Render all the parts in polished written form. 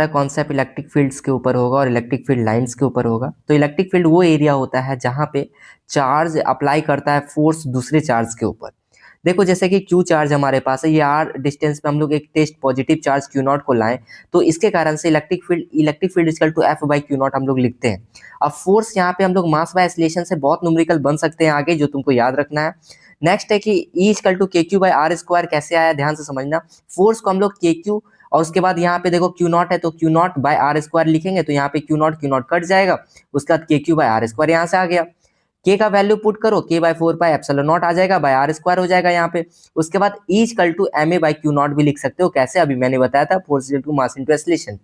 Concept electric fields के ऊपर होगा और इलेक्ट्रिक फील्ड लाइंस के ऊपर होगा। तो इलेक्ट्रिक फील्ड वो एरिया होता है जहां पे चार्ज अप्लाई करता है फोर्स दूसरे चार्ज के ऊपर। देखो जैसे कि क्यू चार्ज हमारे पास है, ये आर डिस्टेंस पे हम लोग एक test positive charge q naught को लाएं, तो इसके कारण से electric field equal to F by q naught हम लोग लिखते हैं। अब फोर्स यहाँ पे हम लोग मास बाय एक्सीलरेशन से बहुत न्यूमेरिकल बन सकते हैं आगे, जो तुमको याद रखना है। नेक्स्ट है कि ई इक्वल टू के क्यू बाई आर स्क्वायर कैसे आया, ध्यान से समझना। फोर्स को हम लोग के क्यू और उसके बाद यहाँ पे देखो क्यू नॉट है तो q naught by r square लिखेंगे, तो यहाँ पे क्यू नॉट कट जाएगा, उसके बाद के क्यू बाय आर स्क्वायर यहाँ से आ गया। के का वैल्यू पुट करो, के बाय 4 पाई एप्सिलॉन नॉट आ जाएगा, बाय आर स्क्वायर हो जाएगा यहाँ पे। उसके बाद E equal to m a by q naught भी लिख सकते हो, कैसे अभी मैंने बताया था, force equal to mass into acceleration.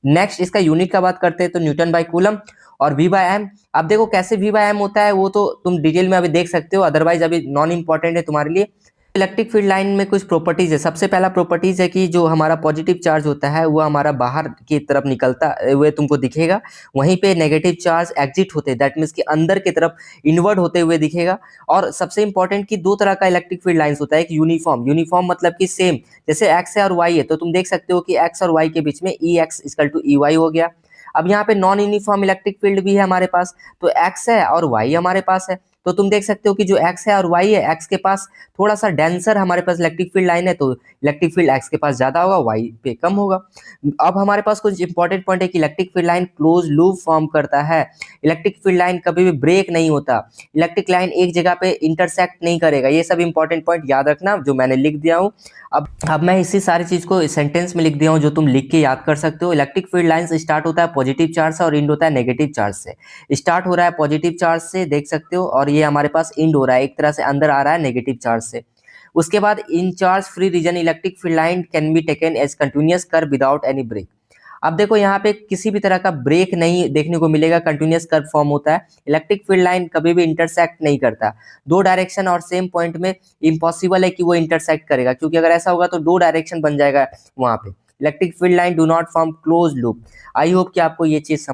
Next इसका यूनिट का बात करते हैं तो न्यूटन बाय कूलम और वी बाय एम। अब देखो कैसे वी बाय एम होता है वो तो तुम डिटेल में अभी देख सकते हो, अदरवाइज अभी नॉन इंपॉर्टेंट है तुम्हारे लिए। इलेक्ट्रिक फील्ड लाइन में कुछ प्रॉपर्टीज है। सबसे पहला प्रॉपर्टीज है कि जो हमारा पॉजिटिव चार्ज होता है वो हमारा बाहर की तरफ निकलता हुए तुमको दिखेगा, वहीं पे नेगेटिव चार्ज एग्जिट होते हैं, दैट मीन्स कि अंदर की तरफ इनवर्ड होते हुए दिखेगा। और सबसे इंपॉर्टेंट कि दो तरह का इलेक्ट्रिक फील्ड लाइंस होता है, एक यूनिफॉर्म मतलब कि सेम, जैसे एक्स है और वाई है, तो तुम देख सकते हो कि एक्स और वाई के बीच में E x equal to E y हो गया। अब यहाँ पे नॉन यूनिफॉर्म इलेक्ट्रिक फील्ड भी है हमारे पास, तो एक्स है और वाई हमारे पास है, तो तुम देख सकते हो कि जो एक्स है और वाई है, एक्स के पास थोड़ा सा डेंसर हमारे पास इलेक्ट्रिक फील्ड लाइन है, तो इलेक्ट्रिक फील्ड एक्स के पास ज्यादा होगा, वाई पे कम होगा। अब हमारे पास कुछ इंपॉर्टेंट पॉइंट है कि electric field line close loop form करता है। इलेक्ट्रिक फील्ड लाइन कभी भी ब्रेक नहीं होता, इलेक्ट्रिक लाइन एक जगह पे इंटरसेक्ट नहीं करेगा, ये सब इंपॉर्टेंट पॉइंट याद रखना जो मैंने लिख दिया हूँ। अब मैं इसी सारी चीज को सेंटेंस में लिख दिया हूँ जो तुम लिख के याद कर सकते हो। इलेक्ट्रिक फील्ड लाइंस स्टार्ट होता है पॉजिटिव चार्ज से और एंड होता है नेगेटिव चार्ज से। स्टार्ट हो रहा है पॉजिटिव चार्ज से, देख सकते हो, और ये हमारे पास एंड हो रहा है, एक तरह से अंदर आ रहा है नेगेटिव चार्ज से। उसके बाद in charge free region electric field line can be taken as continuous curve without any break. अब देखो यहाँ पे किसी भी तरह का ब्रेक नहीं देखने को मिलेगा, कंटिन्यूअस कर्व फॉर्म होता है। इलेक्ट्रिक फील्ड लाइन कभी भी इंटरसेक्ट नहीं करता, दो डायरेक्शन और सेम पॉइंट में इम्पॉसिबल है कि वो इंटरसेक्ट करेगा, क्योंकि अगर ऐसा होगा तो दो डायरेक्शन बन जाएगा वहां पे। Electric field line do not form close loop. I hope कि आपको ये चीज